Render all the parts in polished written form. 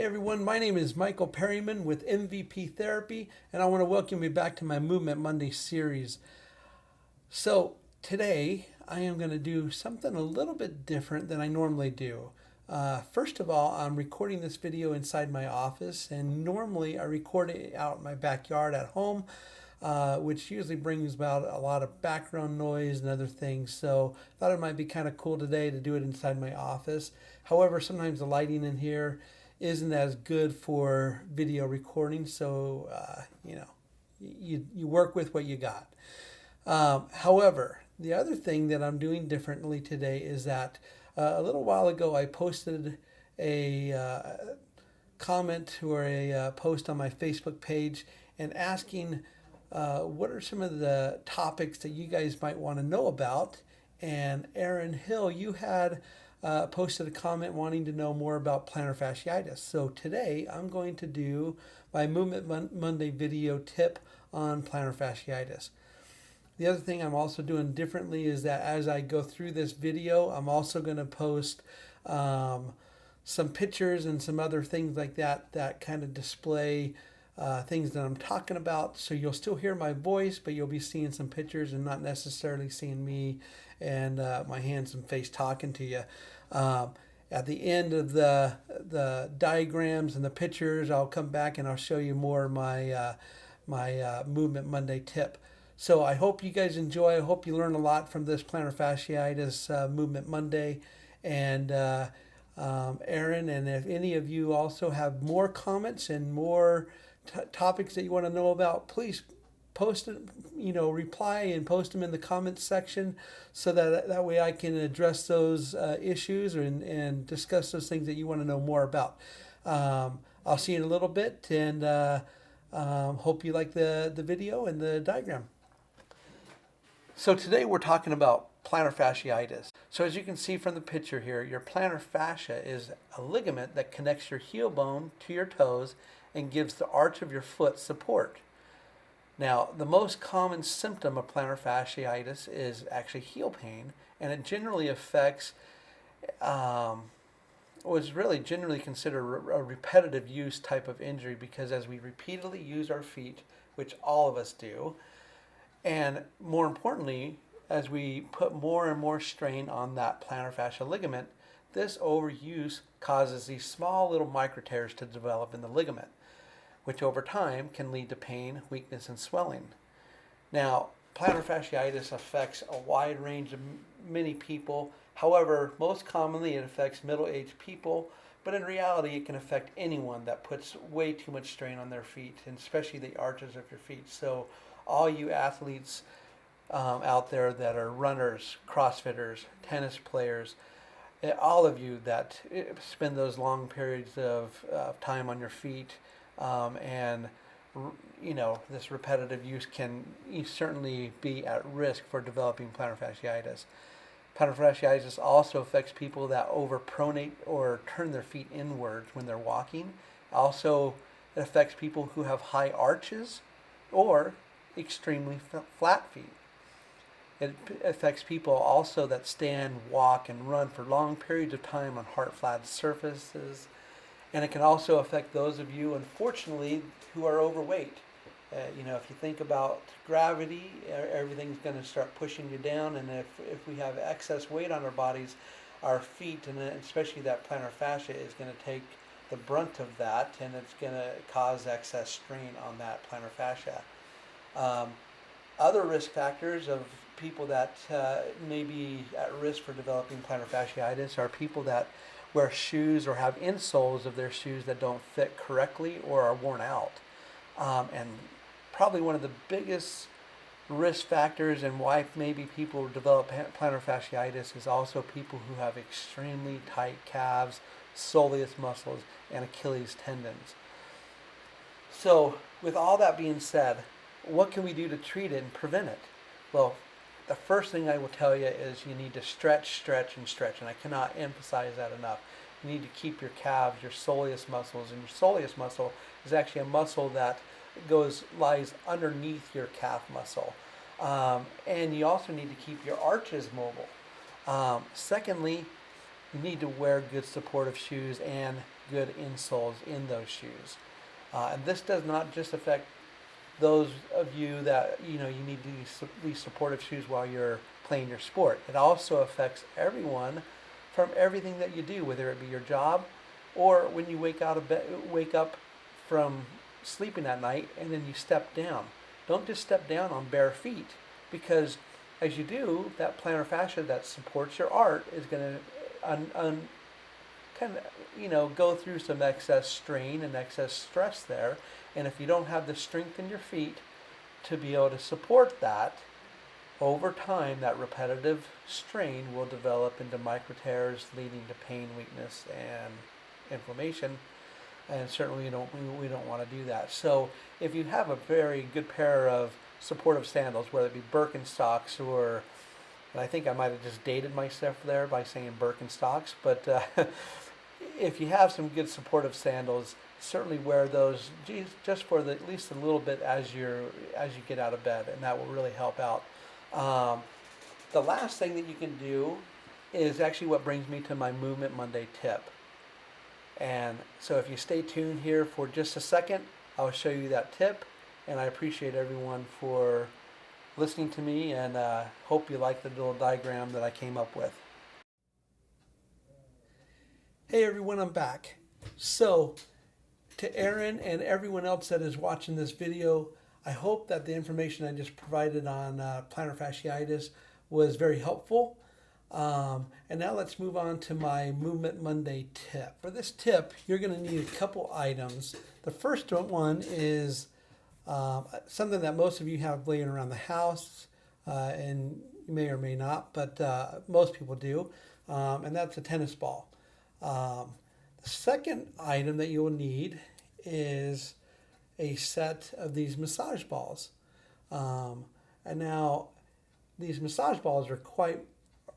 Hey everyone, my name is Michael Perryman with MVP Therapy, and I want to welcome you back to my Movement Monday series. So, today I am going to do something a little bit different than I normally do. First of all, I'm recording this video inside my office, and normally I record it out in my backyard at home, which usually brings about a lot of background noise and other things. So, I thought it might be kind of cool today to do it inside my office. However, sometimes the lighting in here isn't as good for video recording, so you work with what you got. However, the other thing that I'm doing differently today is that a little while ago I posted a comment or a post on my Facebook page and asking what are some of the topics that you guys might want to know about. And Aaron Hill, you had posted a comment wanting to know more about plantar fasciitis. So today I'm going to do my Movement Monday video tip on plantar fasciitis. The other thing I'm also doing differently is that as I go through this video, I'm also going to post some pictures and some other things like that that kind of display things that I'm talking about. So you'll still hear my voice, but you'll be seeing some pictures and not necessarily seeing me and my hands and face talking to you. At the end of the diagrams and the pictures, I'll come back and I'll show you more of my Movement Monday tip. So I hope you guys enjoy. I hope you learn a lot from this plantar fasciitis Movement Monday. And Aaron, and if any of you also have more comments and more topics that you want to know about, please post it, reply and post them in the comments section so that way I can address those issues and discuss those things that you want to know more about. I'll see you in a little bit, and hope you like the video and the diagram. So today we're talking about plantar fasciitis. So as you can see from the picture here, your plantar fascia is a ligament that connects your heel bone to your toes and gives the arch of your foot support. Now, the most common symptom of plantar fasciitis is actually heel pain, and it generally affects was really generally considered a repetitive use type of injury, because as we repeatedly use our feet, which all of us do, and more importantly, as we put more and more strain on that plantar fascia ligament, this overuse causes these small little micro tears to develop in the ligament, which over time can lead to pain, weakness, and swelling. Now, plantar fasciitis affects a wide range of many people. However, most commonly it affects middle-aged people, but in reality it can affect anyone that puts way too much strain on their feet, and especially the arches of your feet. So all you athletes out there that are runners, crossfitters, tennis players, all of you that spend those long periods of time on your feet, and this repetitive use can certainly be at risk for developing plantar fasciitis. Plantar fasciitis also affects people that overpronate or turn their feet inwards when they're walking. Also, it affects people who have high arches or extremely flat feet. It affects people also that stand, walk, and run for long periods of time on hard, flat surfaces. And it can also affect those of you, unfortunately, who are overweight. If you think about gravity, everything's going to start pushing you down. And if we have excess weight on our bodies, our feet, and especially that plantar fascia, is going to take the brunt of that, and it's going to cause excess strain on that plantar fascia. Other risk factors of people that may be at risk for developing plantar fasciitis are people that wear shoes or have insoles of their shoes that don't fit correctly or are worn out. And probably one of the biggest risk factors and why maybe people develop plantar fasciitis is also people who have extremely tight calves, soleus muscles, and Achilles tendons. So with all that being said, what can we do to treat it and prevent it? Well, the first thing I will tell you is you need to stretch, stretch, and stretch, and I cannot emphasize that enough. You need to keep your calves, your soleus muscles, and your soleus muscle is actually a muscle that lies underneath your calf muscle. And you also need to keep your arches mobile. Secondly, you need to wear good supportive shoes, and good insoles in those shoes. And this does not just affect those of you that you need these supportive shoes while you're playing your sport. It also affects everyone from everything that you do, whether it be your job or when you wake up from sleeping at night and then you step down. Don't just step down on bare feet, because as you do, that plantar fascia that supports your art is going to kind of go through some excess strain and excess stress there. And if you don't have the strength in your feet to be able to support that, over time that repetitive strain will develop into micro tears, leading to pain, weakness, and inflammation. And certainly we don't want to do that. So if you have a very good pair of supportive sandals, whether it be Birkenstocks or, and I think I might have just dated myself there by saying Birkenstocks, but if you have some good supportive sandals, certainly wear those just for at least a little bit as you get out of bed, and that will really help out. The last thing that you can do is actually what brings me to my Movement Monday tip. And so if you stay tuned here for just a second, I'll show you that tip. And I appreciate everyone for listening to me, and hope you like the little diagram that I came up with. Hey everyone, I'm back. So to Aaron and everyone else that is watching this video, I hope that the information I just provided on plantar fasciitis was very helpful. And now let's move on to my Movement Monday tip. For this tip, you're going to need a couple items. The first one is something that most of you have laying around the house, and you may or may not, but most people do, and that's a tennis ball. The second item that you will need is a set of these massage balls. And now these massage balls are quite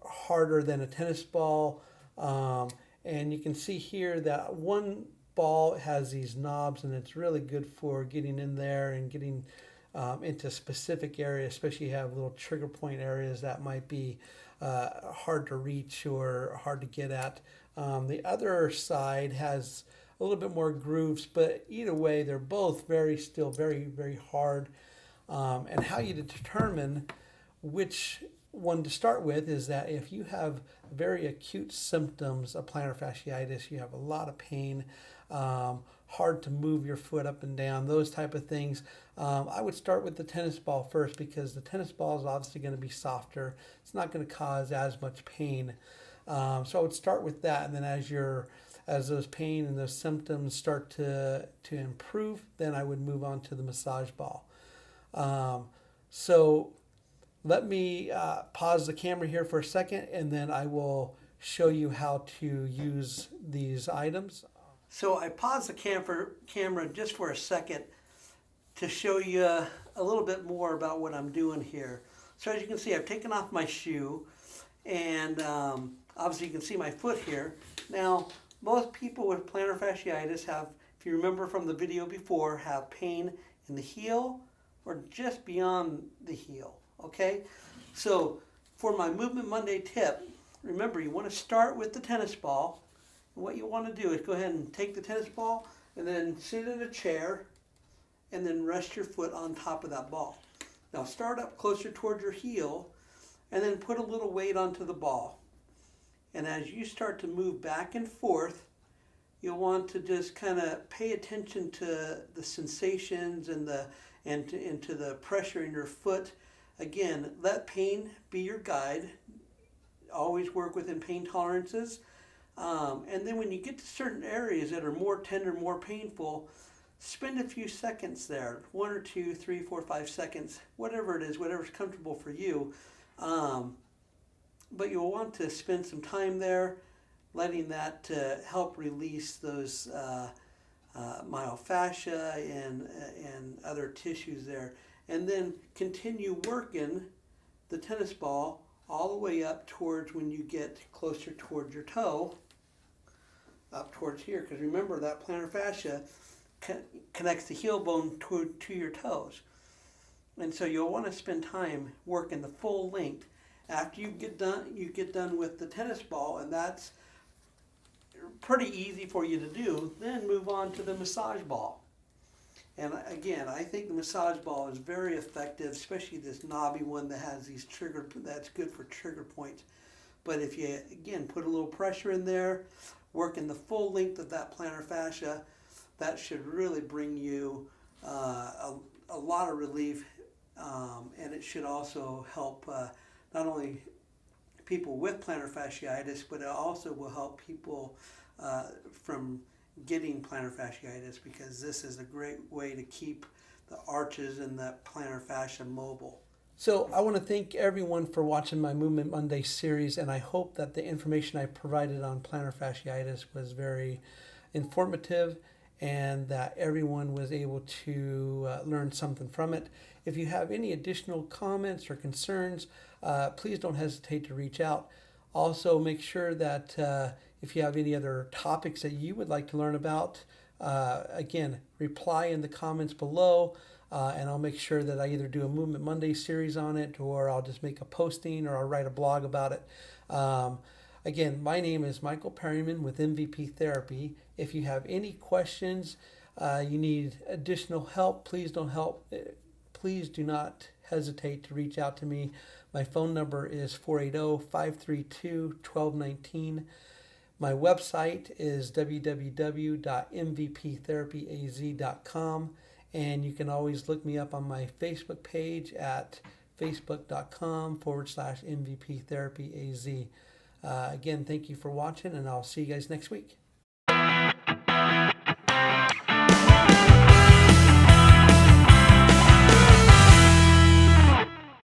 harder than a tennis ball, and you can see here that one ball has these knobs, and it's really good for getting in there and getting into specific areas, especially if you have little trigger point areas that might be hard to reach or hard to get at. The other side has a little bit more grooves, but either way, they're both still very, very hard. And how you determine which one to start with is that if you have very acute symptoms of plantar fasciitis, you have a lot of pain, hard to move your foot up and down, those type of things, I would start with the tennis ball first, because the tennis ball is obviously going to be softer. It's not going to cause as much pain. So I would start with that, and then as those pain and those symptoms start to improve, then I would move on to the massage ball. So let me pause the camera here for a second, and then I will show you how to use these items. So I paused the camera just for a second to show you a little bit more about what I'm doing here. So as you can see, I've taken off my shoe, and obviously you can see my foot here. Now, most people with plantar fasciitis have, if you remember from the video before, have pain in the heel or just beyond the heel, okay? So for my Movement Monday tip, remember you want to start with the tennis ball. And what you want to do is go ahead and take the tennis ball and then sit in a chair and then rest your foot on top of that ball. Now start up closer toward your heel and then put a little weight onto the ball. And as you start to move back and forth, you'll want to just kind of pay attention to the sensations and to the pressure in your foot. Again, let pain be your guide. Always work within pain tolerances. And then when you get to certain areas that are more tender, more painful, spend a few seconds there, 1 or 2, 3, 4, 5 seconds, whatever it is, whatever's comfortable for you. But you'll want to spend some time there, letting that help release those myofascia and other tissues there. And then continue working the tennis ball all the way up towards when you get closer towards your toe, up towards here. Because remember, that plantar fascia connects the heel bone to your toes. And so you'll want to spend time working the full length. After you get done with the tennis ball, and that's pretty easy for you to do. Then move on to the massage ball. And again, I think the massage ball is very effective, especially this knobby one that has these that's good for trigger points. But if you, again, put a little pressure in there, working the full length of that plantar fascia, that should really bring you a lot of relief. And it should also help not only people with plantar fasciitis, but it also will help people from getting plantar fasciitis, because this is a great way to keep the arches and that plantar fascia mobile. So I want to thank everyone for watching my Movement Monday series, and I hope that the information I provided on plantar fasciitis was very informative and that everyone was able to learn something from it. If you have any additional comments or concerns, please don't hesitate to reach out. Also, make sure that if you have any other topics that you would like to learn about, again, reply in the comments below, and I'll make sure that I either do a Movement Monday series on it, or I'll just make a posting, or I'll write a blog about it. Again, my name is Michael Perryman with MVP Therapy. If you have any questions, you need additional help, please do not hesitate to reach out to me. My phone number is 480-532-1219. My website is www.mvptherapyaz.com, and you can always look me up on my Facebook page at facebook.com/MVPTherapyAZ. Again, thank you for watching, and I'll see you guys next week.